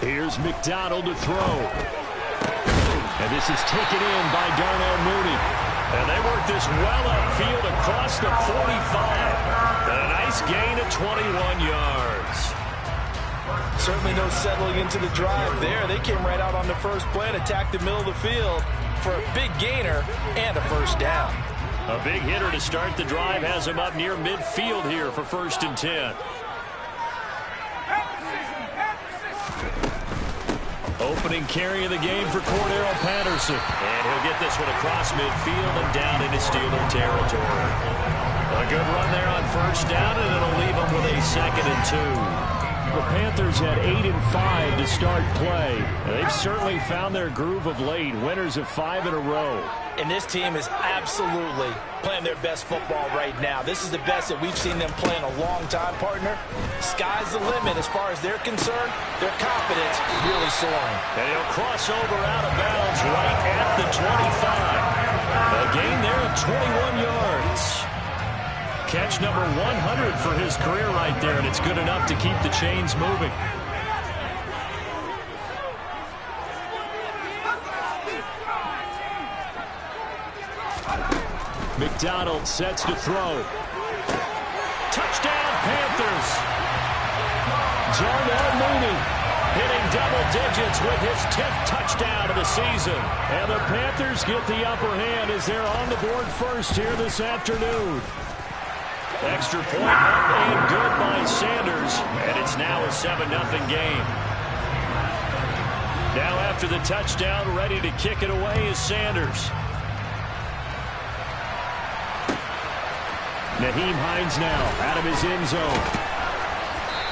Here's McDonald to throw. And this is taken in by Darnell Mooney. And they work this well upfield across the 45. And a nice gain of 21 yards. Certainly no settling into the drive there. They came right out on the first play and attacked the middle of the field for a big gainer and a first down. A big hitter to start the drive has him up near midfield here for 1st and 10. Opening carry of the game for Cordero Patterson. And he'll get this one across midfield and down into Steeler territory. A good run there on 1st down, and it'll leave him with a 2nd and 2. The Panthers had 8 and 5 to start play. They've certainly found their groove of late, winners of 5 in a row. And this team is absolutely playing their best football right now. This is the best that we've seen them play in a long time, partner. Sky's the limit as far as they're concerned. Their confidence really soaring. And he'll cross over out of bounds right at the 25. A gain there of 21 yards. Catch number 100 for his career right there, and it's good enough to keep the chains moving. McDonald sets to throw. Touchdown, Panthers. Darnell Mooney hitting double digits with his 10th touchdown of the season. And the Panthers get the upper hand as they're on the board first here this afternoon. Extra point up and good by Sanders, and it's now a 7-0 game. Now after the touchdown, ready to kick it away is Sanders. Nyheim Hines now out of his end zone.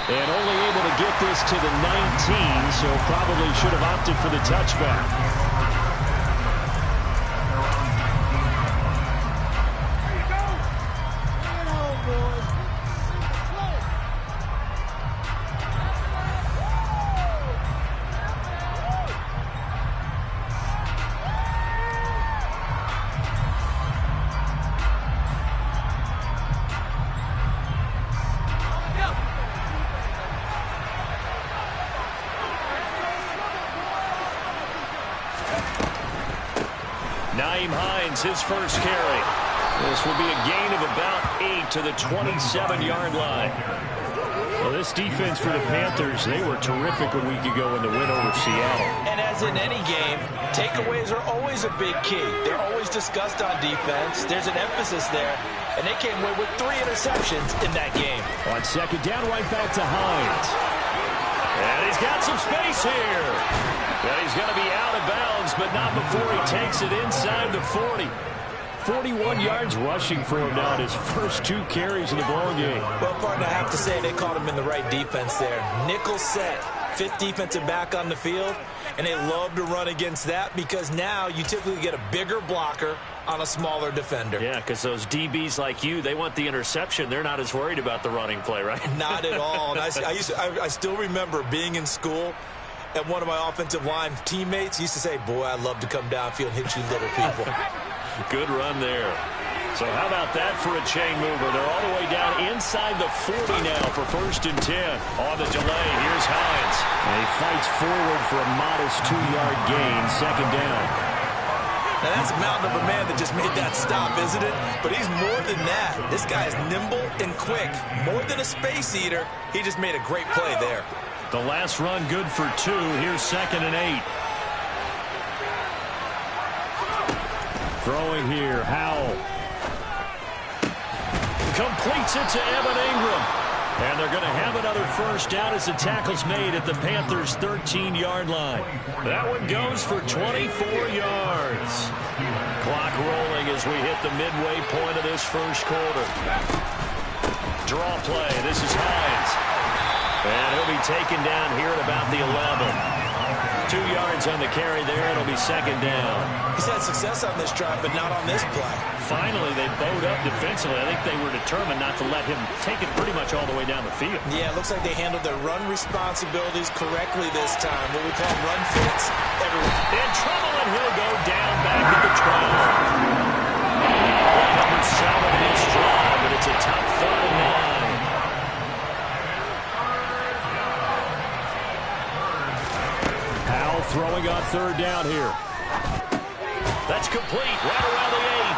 And only able to get this to the 19, so probably should have opted for the touchback. Nyheim Hines, his first carry. This will be a gain of about 8 to the 27-yard line. Well, this defense for the Panthers, they were terrific a week ago in the win over Seattle. And as in any game, takeaways are always a big key. They're always discussed on defense. There's an emphasis there. And they came away with 3 interceptions in that game. On 2nd down, right back to Hines. And he's got some space here. And he's going to be out of bounds, but not before he takes it inside the 40. 41 yards rushing for him now in his first 2 carries in the ballgame. Well, partner, I have to say they caught him in the right defense there. Nickel set, 5th defensive back on the field, and they love to run against that because now you typically get a bigger blocker on a smaller defender. Yeah, because those DBs like you, they want the interception. They're not as worried about the running play, right? Not at all. And I still remember being in school, and one of my offensive line teammates used to say, boy, I'd love to come downfield and hit you little people. Good run there. So how about that for a chain mover? They're all the way down inside the 40 now for 1st and 10. On the delay, here's Hines. And he fights forward for a modest 2-yard gain, 2nd down. Now that's a mountain of a man that just made that stop, isn't it? But he's more than that. This guy is nimble and quick. More than a space eater, he just made a great play there. The last run good for 2. Here's 2nd and 8. Throwing here, Howell. Completes it to Evan Ingram. And they're going to have another first down as the tackle's made at the Panthers' 13-yard line. That one goes for 24 yards. Clock rolling as we hit the midway point of this first quarter. Draw play. This is Hines. And he'll be taken down here at about the 11. 2 yards on the carry there. It'll be 2nd down. He's had success on this drive, but not on this play. Finally, they bowed up defensively. I think they were determined not to let him take it pretty much all the way down the field. Yeah, it looks like they handled their run responsibilities correctly this time. What we call run fits. Everyone in trouble, and he'll go down back at the 12. Number 7 in his drive, but it's a tough 3rd and 9. throwing on third down here. That's complete right around the 8.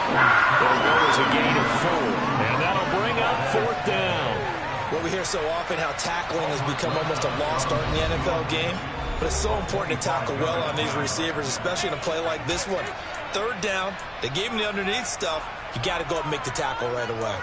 It'll go as a gain of 4. And that'll bring up fourth down. Well, we hear so often how tackling has become almost a lost art in the NFL game. But it's so important to tackle well on these receivers, especially in a play like this one. Third down, they gave him the underneath stuff. You got to go up and make the tackle right away.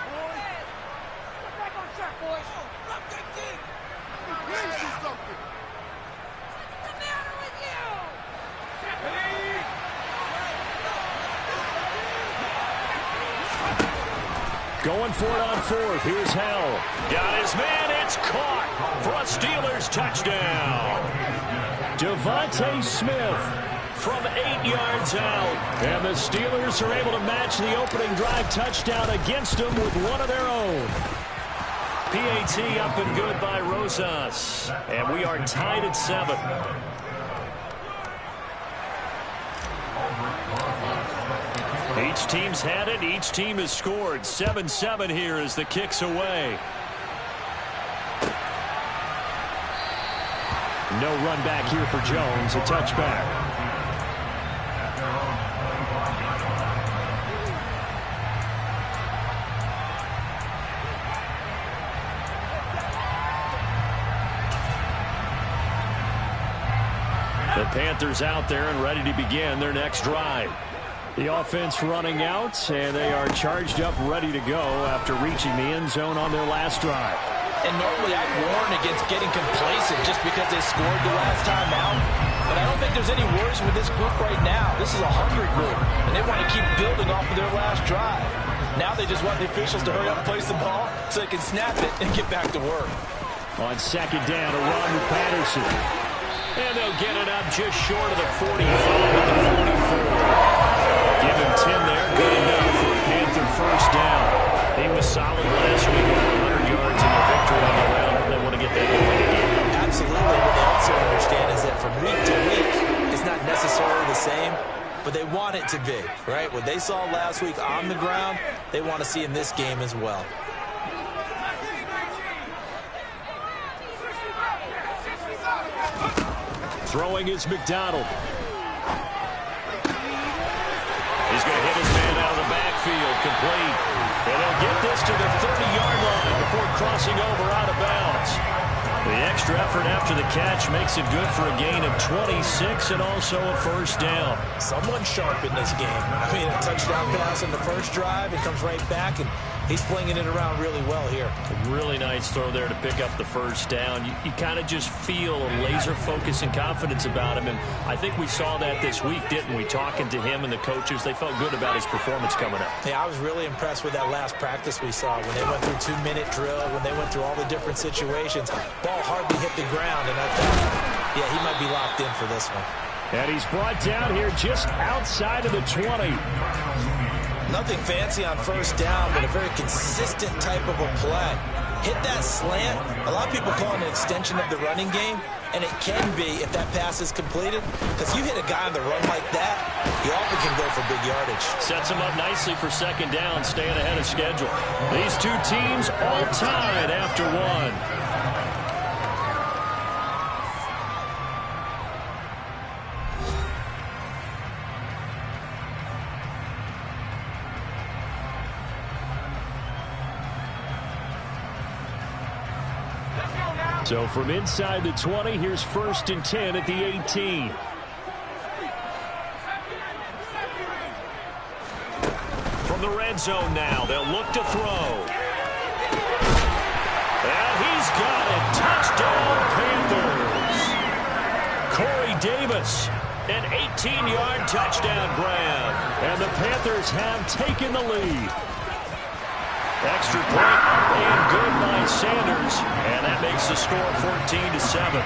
Going for it on fourth. Here's Hell. Got his man. It's caught for a Steelers touchdown. Devontae Smith from 8 yards out. And the Steelers are able to match the opening drive touchdown against them with one of their own. PAT up and good by Rosas. And we are tied at 7. Each team's had it. Each team has scored. 7-7 here as the kick's away. No run back here for Jones. A touchback. The Panthers out there and ready to begin their next drive. The offense running out, and they are charged up, ready to go after reaching the end zone on their last drive. And normally I'd warn against getting complacent just because they scored the last time out. But I don't think there's any worries with this group right now. This is a hungry group, and they want to keep building off of their last drive. Now they just want the officials to hurry up and place the ball so they can snap it and get back to work. On second down, a run with Patterson. And they'll get it up just short of the 45 at the 44. Give him 10 there. Good enough for a Panther first down. He was solid last week, 100 yards in the victory on the round, and they want to get that going again. Absolutely. What they also understand is that from week to week, it's not necessarily the same, but they want it to be, right? What they saw last week on the ground, they want to see in this game as well. Throwing is McDonald. He's going to hit his man out of the backfield, complete. And he'll get this to the 30-yard line before crossing over out of bounds. The extra effort after the catch makes it good for a gain of 26 and also a first down. Someone sharp in this game. I mean, a touchdown pass in the first drive. It comes right back, and he's flinging it around really well here. A really nice throw there to pick up the first down. You kind of just feel a laser focus and confidence about him, and I think we saw that this week, didn't we? Talking to him and the coaches, they felt good about his performance coming up. Yeah, I was really impressed with that last practice we saw when they went through 2-minute drill, when they went through all the different situations. Ball hardly hit the ground, and I thought, yeah, he might be locked in for this one. And he's brought down here just outside of the 20. Nothing fancy on first down, but a very consistent type of a play. Hit that slant. A lot of people call it an extension of the running game, and it can be if that pass is completed, because you hit a guy on the run like that, he often can go for big yardage. Sets him up nicely for second down, staying ahead of schedule. These two teams all tied after one. So from inside the 20, here's 1st and 10 at the 18. From the red zone now, they'll look to throw. And he's got it. Touchdown, Panthers. Corey Davis, an 18-yard touchdown grab. And the Panthers have taken the lead. Extra point and good by Sanders, and that makes the score 14-7.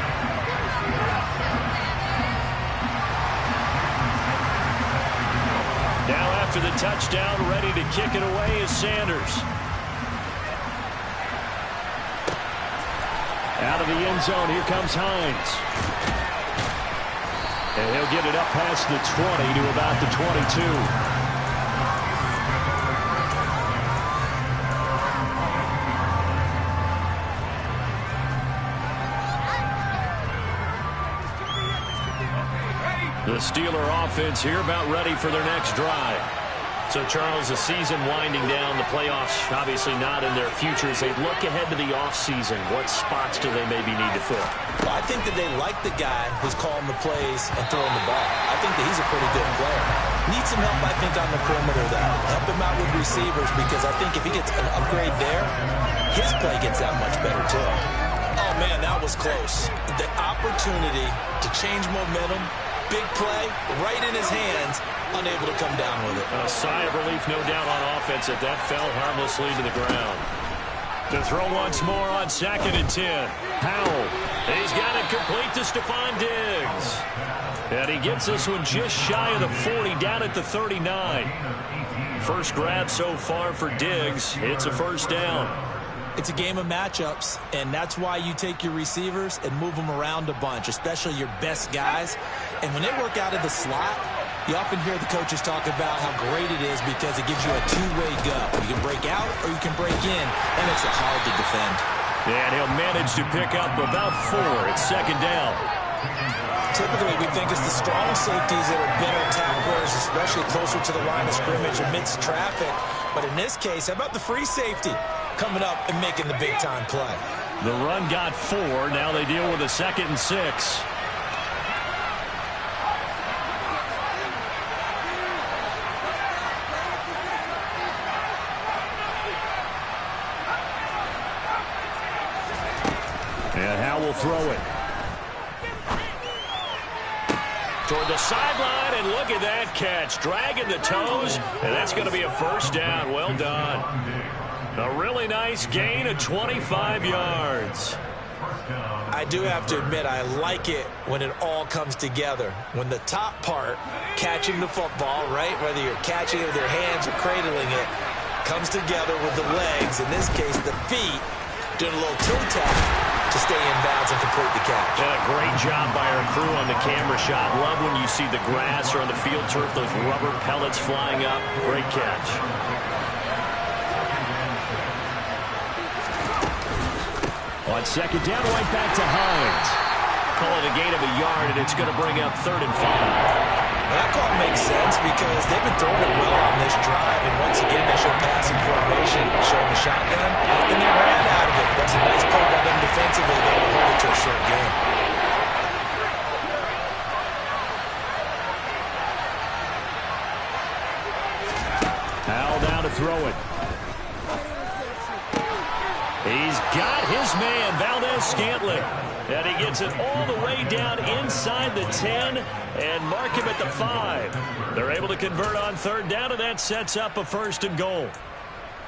Now after the touchdown, ready to kick it away is Sanders. Out of the end zone, here comes Hines. And he'll get it up past the 20 to about the 22. The Steeler offense here about ready for their next drive. So, Charles, the season winding down, the playoffs obviously not in their future. As they look ahead to the offseason, what spots do they maybe need to fill? Well, I think that they like the guy who's calling the plays and throwing the ball. I think that he's a pretty good player. Needs some help, I think, on the perimeter, though. Help him out with receivers, because I think if he gets an upgrade there, his play gets that much better, too. Oh, man, that was close. The opportunity to change momentum, big play, right in his hands, unable to come down with it. A sigh of relief, no doubt, on offense that fell harmlessly to the ground. To throw once more on 2nd and 10. Howell. He's got it complete to Stephon Diggs. And he gets this one just shy of the 40, down at the 39. First grab so far for Diggs. It's a first down. It's a game of matchups, and that's why you take your receivers and move them around a bunch, especially your best guys. And when they work out of the slot, you often hear the coaches talk about how great it is because it gives you a two-way go. You can break out or you can break in. That makes it hard to defend. And he'll manage to pick up about 4. It's 2nd down. Typically, we think it's the strong safeties that are better tacklers, especially closer to the line of scrimmage amidst traffic. But in this case, how about the free safety coming up and making the big-time play? The run got 4. Now they deal with a 2nd and 6. And Howell will throw it. Toward the sideline, and look at that catch. Dragging the toes, and that's going to be a first down. Well done. A really nice gain of 25 yards. I do have to admit, I like it when it all comes together. When the top part, catching the football, right, whether you're catching it with your hands or cradling it, comes together with the legs, in this case the feet, doing a little toe tap to stay in bounds and complete the catch. And a great job by our crew on the camera shot. Love when you see the grass or on the field turf, those rubber pellets flying up. Great catch. On 2nd down, right back to Hines. Call it a gain of a yard, and it's going to bring up 3rd and 5. That call makes sense because they've been throwing it well on this drive, and once again they show passing formation, showing the shotgun, and they ran out of it. That's a nice play by them defensively, though, to hold it to a short game. Howell down to throw it. He's got his man, Valdez-Scantling. And he gets it all the way down inside the 10 and mark him at the 5. They're able to convert on 3rd down, and that sets up a 1st and goal.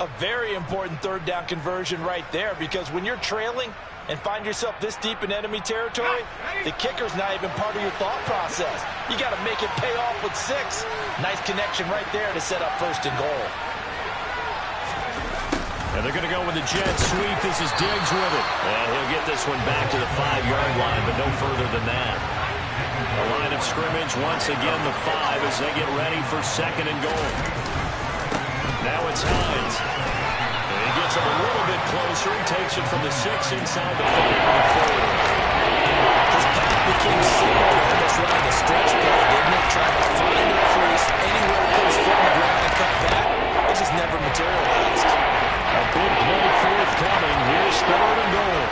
A very important 3rd down conversion right there, because when you're trailing and find yourself this deep in enemy territory, the kicker's not even part of your thought process. You got to make it pay off with 6. Nice connection right there to set up 1st and goal. And they're going to go with the jet sweep. This is Diggs with it. And he'll get this one back to the 5-yard line, but no further than that. The line of scrimmage, once again, the 5 as they get ready for 2nd and goal. Now it's Hines. And he gets it a little bit closer and takes it from the 6 inside the 5 to the 4. This pass became similar to almost running a stretch play, didn't it? Trying to find a crease anywhere to put his foot on the ground and cut back. It just never materialized. A big play forthcoming. Here's 3rd and goal.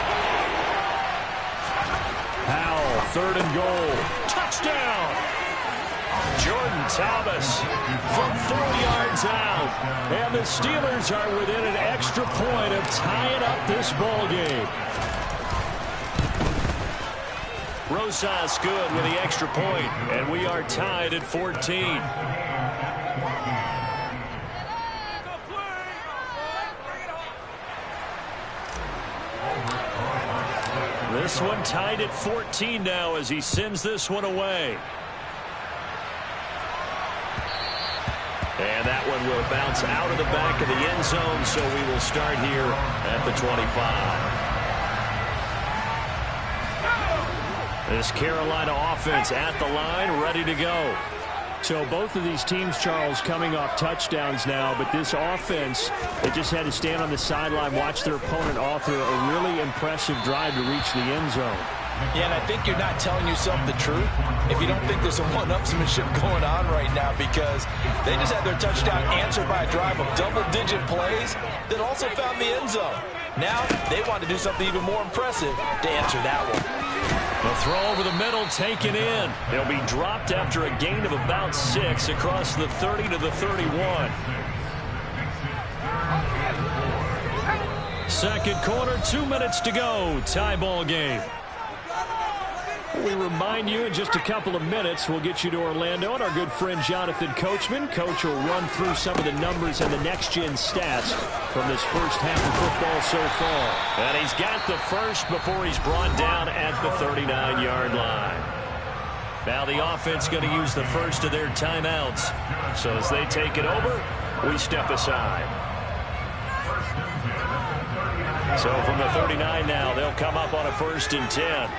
Howell, 3rd and goal. Touchdown! Jordan Thomas from 4 yards out. And the Steelers are within an extra point of tying up this ball game. Rosas good with the extra point, and we are tied at 14. This one tied at 14 now as he sends this one away. And that one will bounce out of the back of the end zone, so we will start here at the 25. This Carolina offense at the line, ready to go. So both of these teams, Charles, coming off touchdowns now, but this offense, they just had to stand on the sideline, watch their opponent author a really impressive drive to reach the end zone. Yeah, and I think you're not telling yourself the truth if you don't think there's some one-upsmanship going on right now, because they just had their touchdown answered by a drive of double-digit plays that also found the end zone. Now they want to do something even more impressive to answer that one. The throw over the middle taken in. He'll be dropped after a gain of about 6 across the 30 to the 31. Second quarter, 2 minutes to go. Tie ball game. We remind you in just a couple of minutes we'll get you to Orlando and our good friend Jonathan Coachman. Coach will run through some of the numbers and the next-gen stats from this first half of football so far. And he's got the first before he's brought down at the 39-yard line. Now the offense going to use the first of their timeouts. So as they take it over, we step aside. So from the 39 now, they'll come up on a 1st and 10.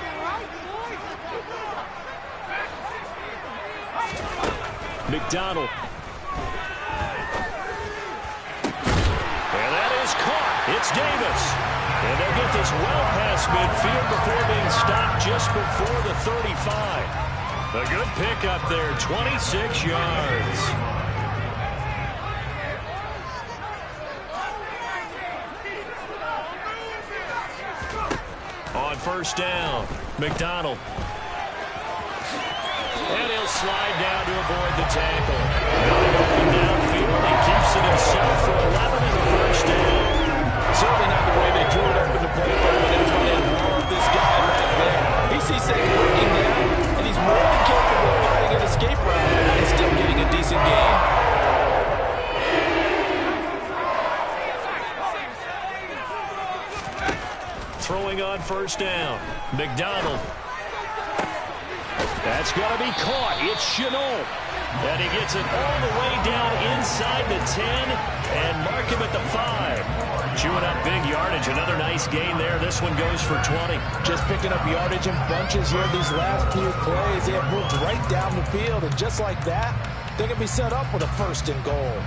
McDonald. And that is caught. It's Davis. And they'll get this well past midfield before being stopped just before the 35. A good pickup there, 26 yards. On 1st down, McDonald. And he'll slide down to avoid the tackle. Downfield, he keeps it himself for 11 and a 1st down. Certainly not the way they drew it up in the play, but they love this guy back there. He sees things working down, and he's more than capable of running an escape route and still getting a decent gain. Throwing on 1st down, McDonald. That's going to be caught. It's Shenault. And he gets it all the way down inside the 10 and mark him at the 5. Chewing up big yardage. Another nice gain there. This one goes for 20. Just picking up yardage in bunches here these last few plays. They have moved right down the field, and just like that, they're going to be set up with a 1st and goal.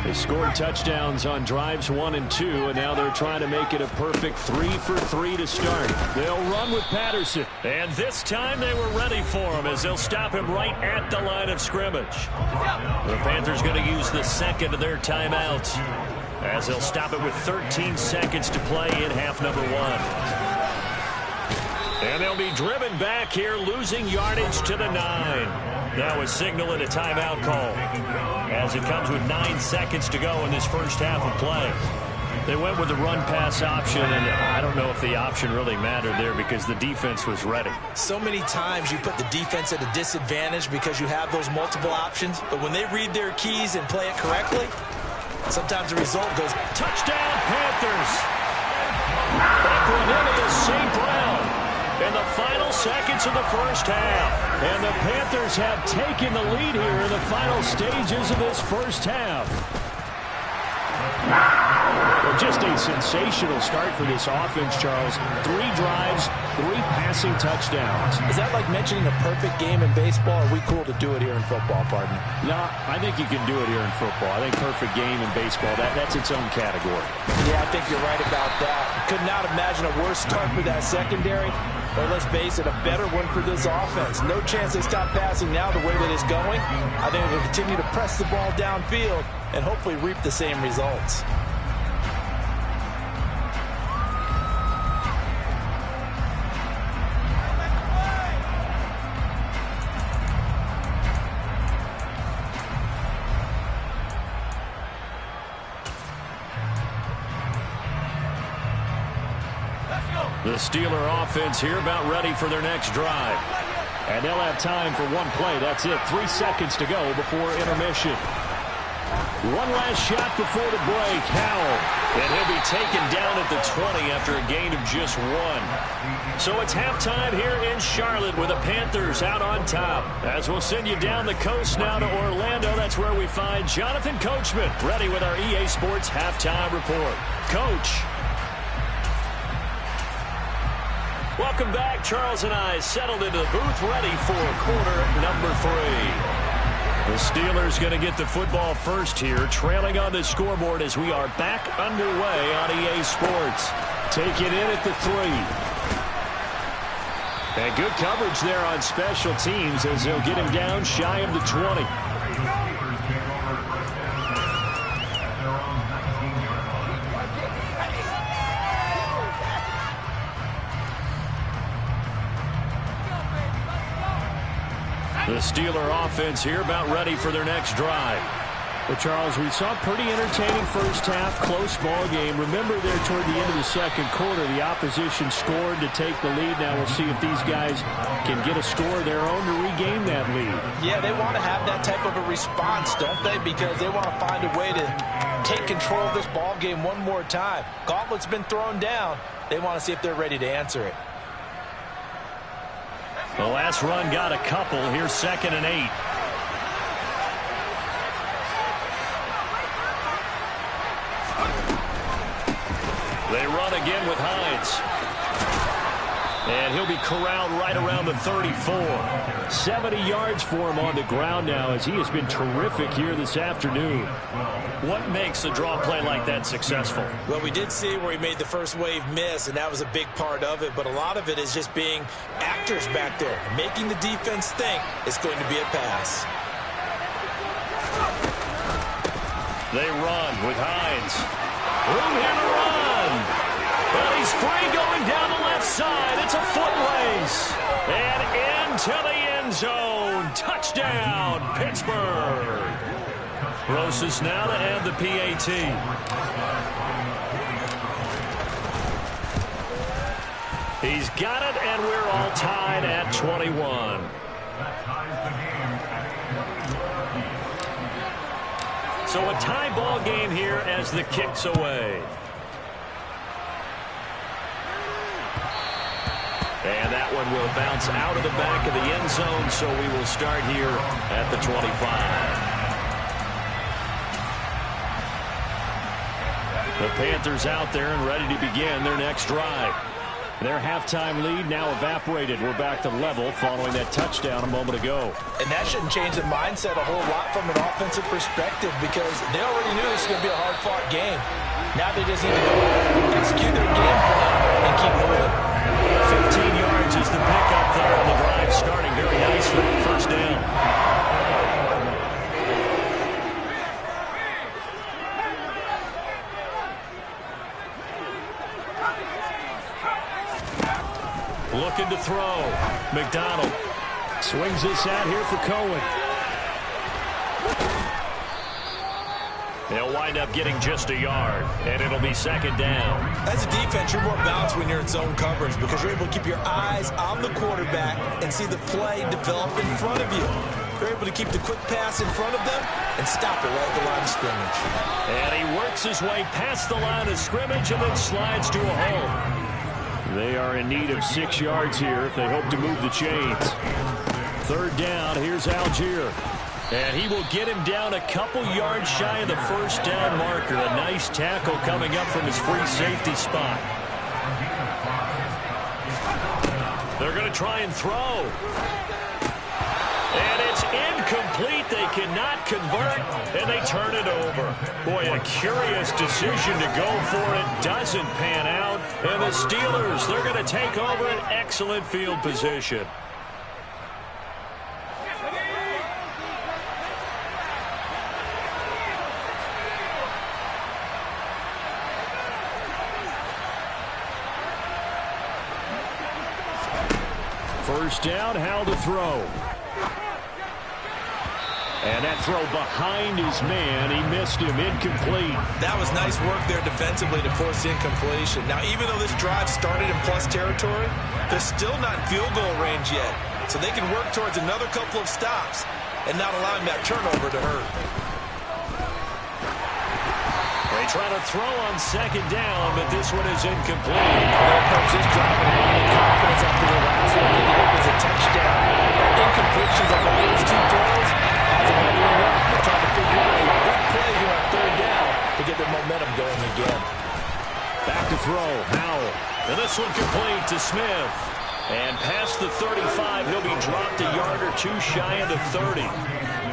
They scored touchdowns on drives 1 and 2, and now they're trying to make it a perfect 3 for 3 to start. They'll run with Patterson. And this time they were ready for him as they'll stop him right at the line of scrimmage. The Panthers going to use the second of their timeouts as they'll stop it with 13 seconds to play in half number 1. And they'll be driven back here, losing yardage to the 9. Now a signal and a timeout call as it comes with 9 seconds to go in this first half of play. They went with the run-pass option, and I don't know if the option really mattered there because the defense was ready. So many times you put the defense at a disadvantage because you have those multiple options, but when they read their keys and play it correctly, sometimes the result goes, touchdown Panthers! Equanimeous St. Brown in the final seconds of the first half. And the Panthers have taken the lead here in the final stages of this first half. Well, just a sensational start for this offense, Charles. 3 drives, 3 passing touchdowns. Is that like mentioning a perfect game in baseball? Or are we cool to do it here in football, partner? No, I think you can do it here in football. I think perfect game in baseball, that's its own category. Yeah, I think you're right about that. Could not imagine a worse start for that secondary. Or let's face it, a better one for this offense. No chance they stop passing now the way that it's going. I think they'll continue to press the ball downfield and hopefully reap the same results. The Steeler offense here about ready for their next drive. And they'll have time for one play. That's it. 3 seconds to go before intermission. One last shot before the break. Howell. And he'll be taken down at the 20 after a gain of just 1. So it's halftime here in Charlotte with the Panthers out on top. As we'll send you down the coast now to Orlando, that's where we find Jonathan Coachman ready with our EA Sports halftime report. Coach. Welcome back. Charles and I settled into the booth ready for quarter number 3. The Steelers going to get the football first here, trailing on the scoreboard as we are back underway on EA Sports. Take it in at the 3. And good coverage there on special teams as they'll get him down shy of the 20. The Steeler offense here about ready for their next drive. Well, Charles, we saw a pretty entertaining first half, close ball game. Remember there toward the end of the second quarter, the opposition scored to take the lead. Now we'll see if these guys can get a score of their own to regain that lead. Yeah, they want to have that type of a response, don't they? Because they want to find a way to take control of this ball game one more time. Gauntlet's been thrown down. They want to see if they're ready to answer it. The last run got a couple. Here's 2nd and 8. They run again with Hines. And he'll be corralled right around the 34. 70 yards for him on the ground now as he has been terrific here this afternoon. What makes a draw play like that successful? Well, we did see where he made the first wave miss, and that was a big part of it. But a lot of it is just being actors back there, making the defense think it's going to be a pass. They run with Hines. Room here to run. But he's free going down the left side. It's a foot race. And into the end zone. Touchdown, Pittsburgh. Rosas now to add the PAT. He's got it, and we're all tied at 21. So a tie ball game here as the kick's away. And that one will bounce out of the back of the end zone, so we will start here at the 25. The Panthers out there and ready to begin their next drive. Their halftime lead now evaporated. We're back to level following that touchdown a moment ago. And that shouldn't change the mindset a whole lot from an offensive perspective because they already knew this was going to be a hard-fought game. Now they just need to go execute their game plan and keep moving. 15 yards is the pickup there on the drive, starting very nicely. First down. Looking to throw. McDonald swings this out here for Cohen. They'll wind up getting just a yard, and it'll be 2nd down. As a defense, you're more balanced when you're in zone coverage because you're able to keep your eyes on the quarterback and see the play develop in front of you. You're able to keep the quick pass in front of them and stop it right at the line of scrimmage. And he works his way past the line of scrimmage and then slides to a hole. They are in need of 6 yards here if they hope to move the chains. 3rd down, here's Algier. And he will get him down a couple yards shy of the first down marker. A nice tackle coming up from his free safety spot. They're going to try and throw. And it's incomplete. They cannot convert, and they turn it over. Boy, a curious decision to go for it. Doesn't pan out. And the Steelers, they're going to take over an excellent field position. First down, Howell to throw. And that throw behind his man. He missed him. Incomplete. That was nice work there defensively to force the incompletion. Now, even though this drive started in plus territory, they're still not in field goal range yet. So they can work towards another couple of stops and not allowing that turnover to hurt. They try to throw on 2nd down, but this one is incomplete. There comes this drive with a lot of confidence after the last one. It was a touchdown. Incompletions on the first 2 throws. As a leveling up, they're trying to figure out a big play here on 3rd down to get their momentum going again. Back to throw, Howell. And this one complete to Smith. And past the 35, he'll be dropped a yard or 2 shy of the 30.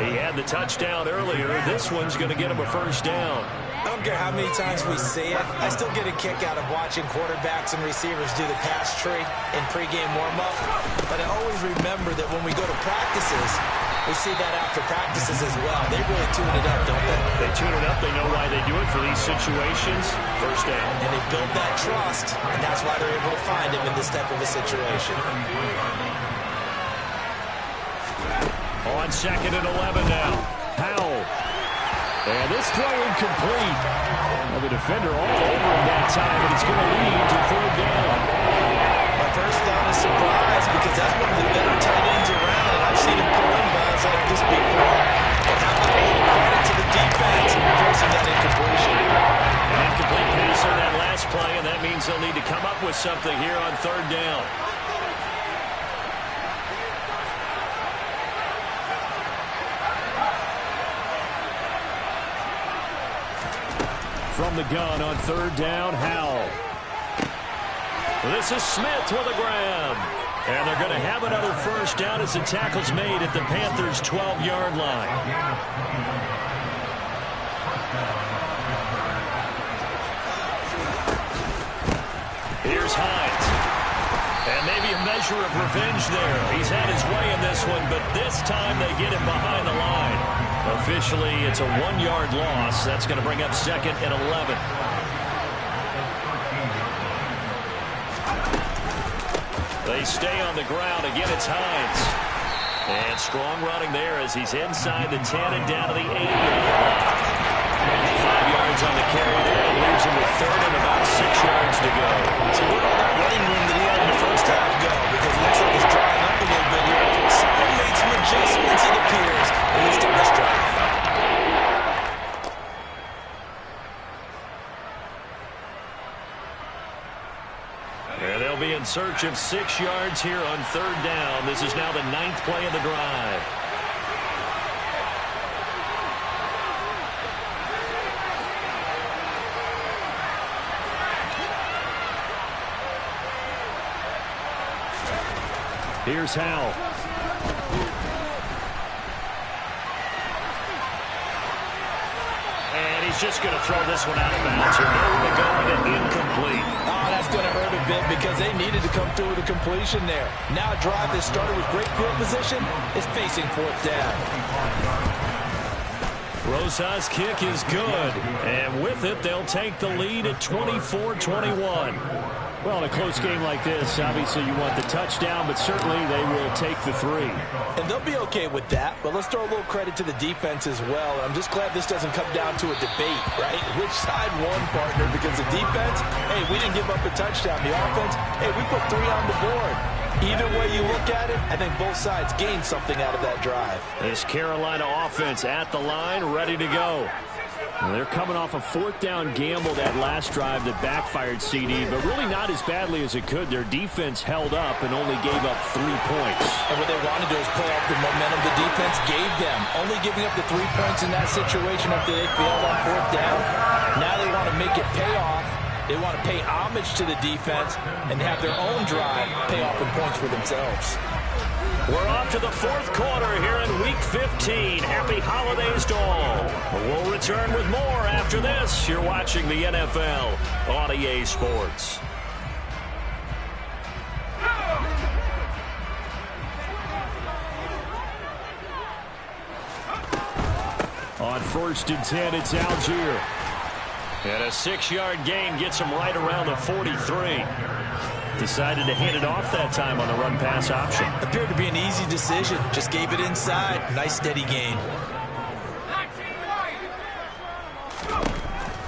He had the touchdown earlier. This one's going to get him a first down. On don't care how many times we see it, I still get a kick out of watching quarterbacks and receivers do the pass tree in pregame warm-up. But I always remember that when we go to practices, we see that after practices as well. They really tune it up, don't they? They tune it up. They know why they do it for these situations. First down. And they build that trust, and that's why they're able to find him in this type of a situation. On 2nd and 11 now. Howell. And this throw incomplete. Well, the defender all over him that time, and it's going to lead to 3rd down. My first thought is surprise, because that's one of the better tight ends around, and I've seen him pull in balls like this before. But how about a little credit to the defense forcing that incompletion? An incomplete pass on that last play, and that means they'll need to come up with something here on 3rd down. From the gun on 3rd down, Howell. This is Smith with a grab. And they're going to have another first down as the tackle's made at the Panthers' 12-yard line. Here's Hines. And maybe a measure of revenge there. He's had his way in this one, but this time they get him behind the line. Officially, it's a 1-yard loss. That's going to bring up 2nd and 11. They stay on the ground. Again, it's Hines. And strong running there as he's inside the 10 and down to the 8-yard line. 5 yards on the carry there. Leaves him with 3rd and about 6 yards to go. So where'd all that running room that he had in the first half go? Because it looks like he's drying up a little bit here. Someone made some adjustments, it appears, at least on this drive. And they'll be in search of 6 yards here on 3rd down. This is now the 9th play of the drive. Here's Howell. And he's just going to throw this one out of bounds here. Nowhere to go with it, incomplete. Oh, that's going to hurt a bit because they needed to come through with a completion there. Now a drive that started with great field position is facing 4th down. Rosas' kick is good. And with it, they'll take the lead at 24-21. Well, in a close game like this, obviously you want the touchdown, but certainly they will take the 3. And they'll be okay with that, but let's throw a little credit to the defense as well. I'm just glad this doesn't come down to a debate, right? Which side won, partner? Because the defense, hey, we didn't give up a touchdown. The offense, hey, we put 3 on the board. Either way you look at it, I think both sides gained something out of that drive. This Carolina offense at the line, ready to go. Well, they're coming off a 4th down gamble that last drive that backfired CD, but really not as badly as it could. Their defense held up and only gave up 3 points. And what they want to do is pull off the momentum the defense gave them. Only giving up the 3 points in that situation after they failed on 4th down. Now they want to make it pay off. They want to pay homage to the defense and have their own drive pay off in points for themselves. We're off to the 4th quarter here in Week 15. Happy holidays to all. We'll return with more after this. You're watching the NFL on EA Sports. On 1st and 10, it's Algier. And a 6-yard gain gets him right around the 43. Decided to hand it off that time on the run-pass option. Appeared to be an easy decision. Just gave it inside. Nice steady gain.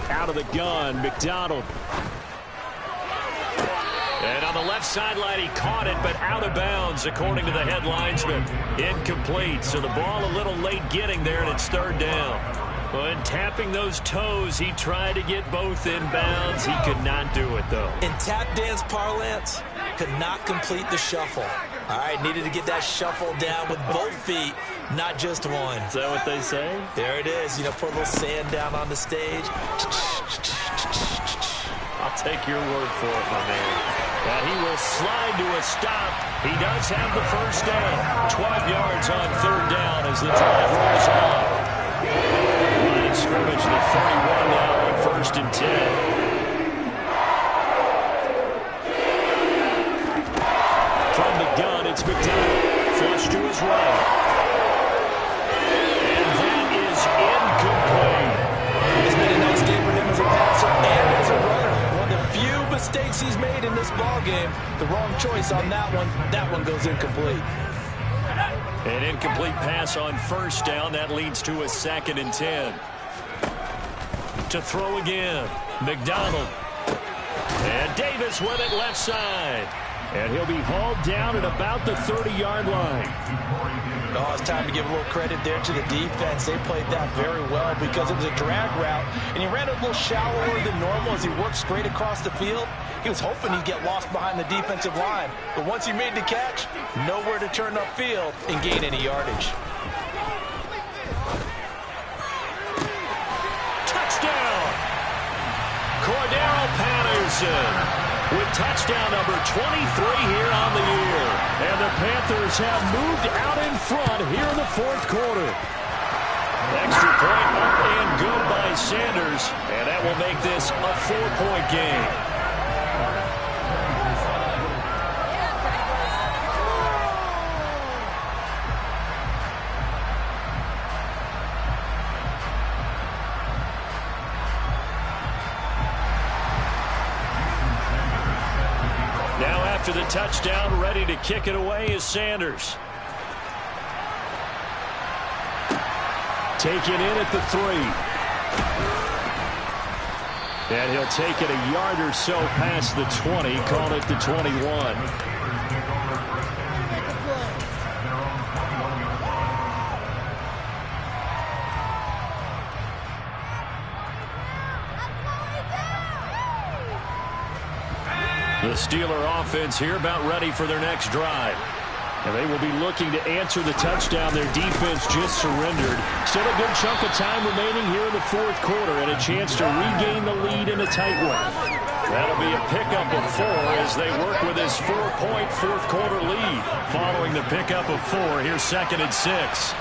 Out of the gun, McDonald. And on the left sideline, he caught it, but out of bounds, according to the head linesman. Incomplete, so the ball a little late getting there, and it's 3rd down. When tapping those toes, he tried to get both in bounds. He could not do it, though. In tap dance parlance, could not complete the shuffle. All right, needed to get that shuffle down with both feet, not just one. Is that what they say? There it is. You know, put a little sand down on the stage. I'll take your word for it, my man. And he will slide to a stop. He does have the first down. 12 yards on 3rd down as the drive rolls on. Line of scrimmage, the 31 now on 1st and 10. From the gun, it's McDonald. Flush to his right. And that is incomplete. It's been a nice day for him as a passer and as a runner. One of the few mistakes he's made in this ballgame. The wrong choice on that one. That one goes incomplete. An incomplete pass on 1st down. That leads to a 2nd and 10. To throw again. McDonald. And Davis with it left side. And he'll be hauled down at about the 30-yard line. Oh, it's time to give a little credit there to the defense. They played that very well because it was a drag route, and he ran it a little shallower than normal as he worked straight across the field. He was hoping he'd get lost behind the defensive line, but once he made the catch, nowhere to turn upfield and gain any yardage. Touchdown! Cordero Patterson with touchdown number 23 here on the year. And the Panthers have moved out in front here in the 4th quarter. Extra point up and good by Sanders. And that will make this a 4-point game. After the touchdown, ready to kick it away is Sanders. Taken in at the 3. And he'll take it a yard or so past the 20, call it the 21. The Steeler offense here about ready for their next drive. And they will be looking to answer the touchdown their defense just surrendered. Still a good chunk of time remaining here in the 4th quarter and a chance to regain the lead in a tight one. That'll be a pickup of 4 as they work with this 4-point 4th quarter lead. Following the pickup of 4, here's 2nd and 6.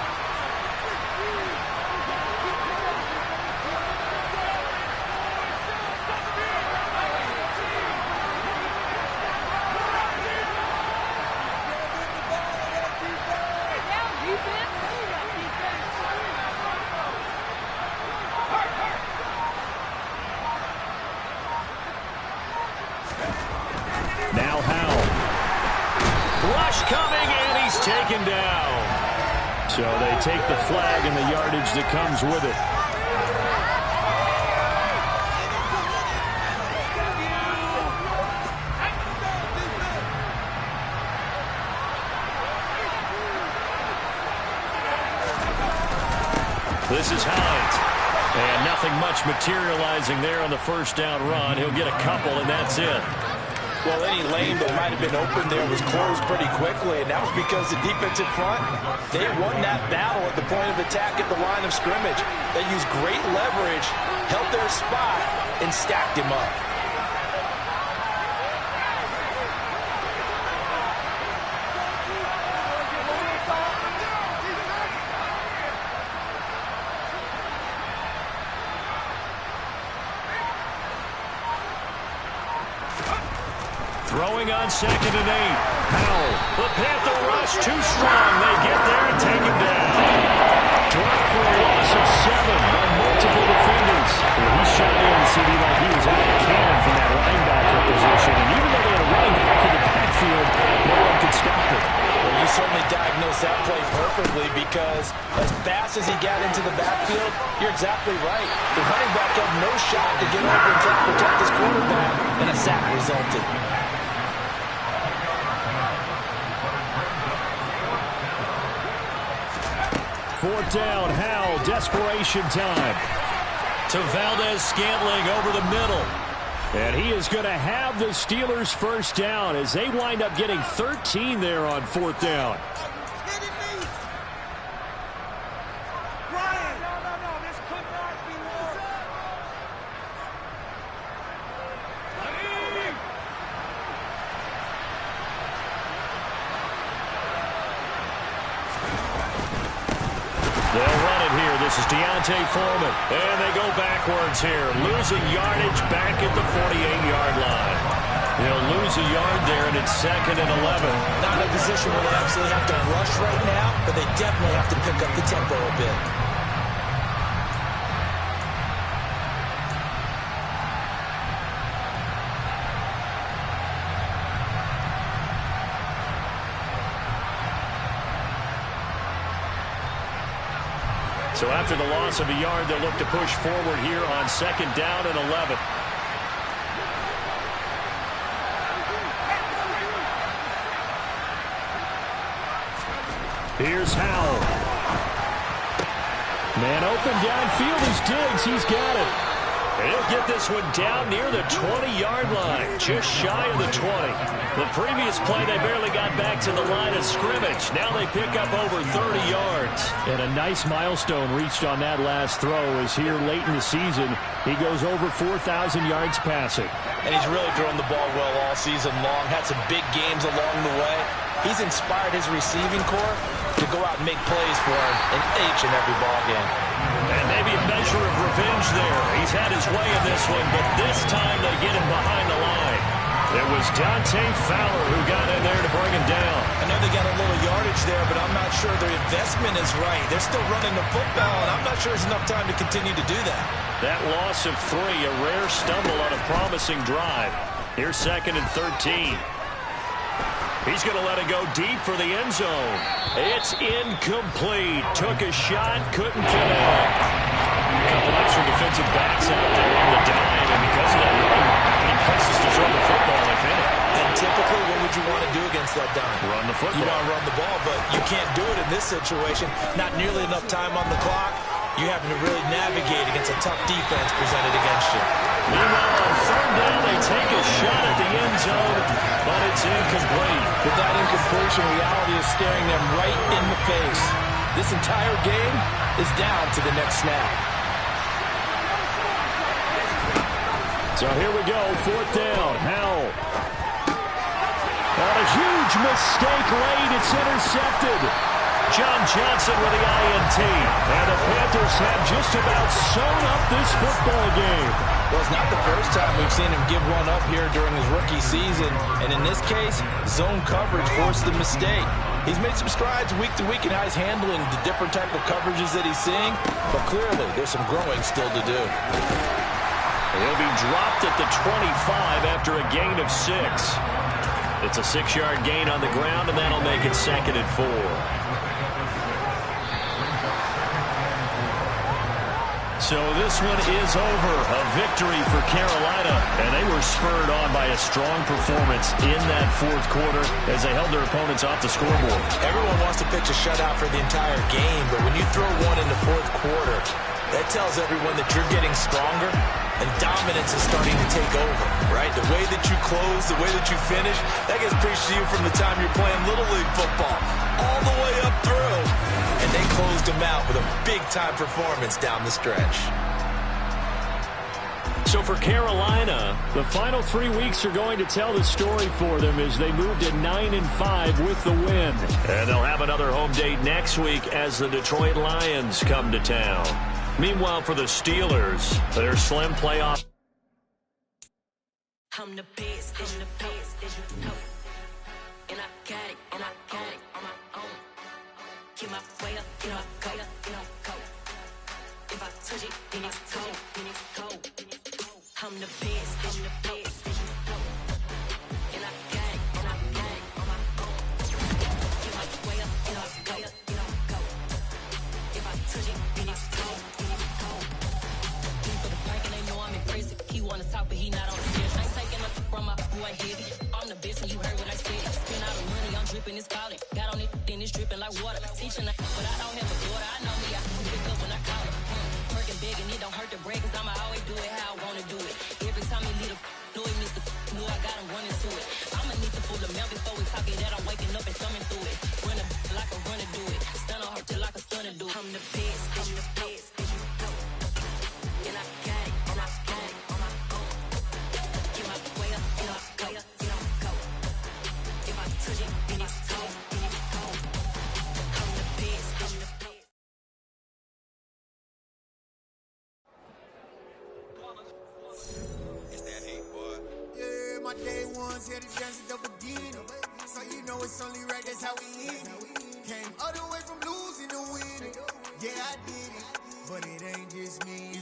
Now Howell. Rush coming, and he's taken down. So they take the flag and the yardage that comes with it. This is Hines. And nothing much materializing there on the 1st down run. He'll get a couple, and that's it. Well, any lane that might have been open there was closed pretty quickly, and that was because the defensive front, they won that battle at the point of attack at the line of scrimmage. They used great leverage, held their spot, and stacked him up. Throwing on 2nd and 8. Howell. The Panther rush too strong. They get there and take him down. Dropped for a loss of 7 by multiple defenders. Well, he shot in, CD, like he was out of cannon from that linebacker position. And even though they had a running back in the backfield, no one could stop it. Well, you certainly diagnosed that play perfectly because as fast as he got into the backfield, you're exactly right. The running back had no shot to get over and protect his quarterback, and a sack resulted. 4th down, Howell, desperation time. To Valdez-Scantling over the middle. And he is going to have the Steelers' 1st down as they wind up getting 13 there on 4th down. They'll run it here. This is D'Onta Foreman. And they go backwards here. Losing yardage back at the 48-yard line. They'll lose a yard there, and it's 2nd and 11. Not in a position where they absolutely have to rush right now, but they definitely have to pick up the tempo a bit. So after the loss of a yard, they'll look to push forward here on 2nd down and 11. Here's Howell. Man open downfield is Diggs. He's got it. And he'll get this one down near the 20-yard line, just shy of the 20. The previous play, they barely got back to the line of scrimmage. Now they pick up over 30 yards. And a nice milestone reached on that last throw as here late in the season, he goes over 4,000 yards passing. And he's really thrown the ball well all season long. Had some big games along the way. He's inspired his receiving corps to go out and make plays for him in each and every ball game. And maybe a measure of revenge there. He's had his way in this one, but this time they get him behind the line. It was Dante Fowler who got in there to bring him down. I know they got a little yardage there, but I'm not sure their investment is right. They're still running the football, and I'm not sure there's enough time to continue to do that. That loss of 3, a rare stumble on a promising drive. Here's 2nd and 13. He's going to let it go deep for the end zone. It's incomplete. Took a shot, couldn't connect. A couple extra defensive backs out there on the dime, and because of that, really any places to throw the football, if any. And typically, what would you want to do against that dime? Run the football. You want to run the ball, but you can't do it in this situation. Not nearly enough time on the clock. You having to really navigate against a tough defense presented against you. Meanwhile, on 3rd down, they take a shot at the end zone, but it's incomplete. But that incompletion, reality is staring them right in the face. This entire game is down to the next snap. So here we go, 4th down. Howell. On a huge mistake late, it's intercepted. John Johnson with the INT. And the Panthers have just about sewn up this football game. Well, it's not the first time we've seen him give one up here during his rookie season. And in this case, zone coverage forced the mistake. He's made some strides week to week in how he's handling the different type of coverages that he's seeing. But clearly, there's some growing still to do. He'll be dropped at the 25 after a gain of 6. It's a 6-yard gain on the ground, and that'll make it 2nd and 4. So this one is over. A victory for Carolina. And they were spurred on by a strong performance in that 4th quarter as they held their opponents off the scoreboard. Everyone wants to pitch a shutout for the entire game, but when you throw one in the 4th quarter, that tells everyone that you're getting stronger and dominance is starting to take over, right? The way that you close, the way that you finish, that gets preached to you from the time you're playing Little League football all the way up through. And they closed them out with a big-time performance down the stretch. So for Carolina, the final 3 weeks are going to tell the story for them as they move to 9-5 with the win. And they'll have another home date next week as the Detroit Lions come to town. Meanwhile, for the Steelers, their slim playoff. I'm the best, and you know. And I got it, on my own. Get my way up, go. If I touch it, then it's cold. I'm the best, and you know. And I got it, on my own. Get my way up, go. If I touch it, then it's cold. For the park and they know I'm impressive. He wanna talk, but he not on the stairs. I ain't taking nothing from my boy heavy. I'm the best, and you heard what I said. Spend all the money, I'm dripping, it's falling. Got on it, then it's dripping like water. Teaching her, but I don't have a daughter. I know me, I can pick up when I call her. Working big, and it don't hurt to break, cause I'ma always do it how I wanna do it. Every time he lead a know he missed the know I got him running to it. I'ma need to pull the mouth before we talk it that I'm waking up and thumbing through it. Run a like a runner do it. Stun on her till like a stunner do it. I'm the best, and I got it, on my own. Get my way up, go. If I touch it, then it's cold. I'm the best. was here to dance at the beginning. So you know it's only right, that's how we hit it. Came all the way from losing to winning. Yeah, I did it. But it ain't just me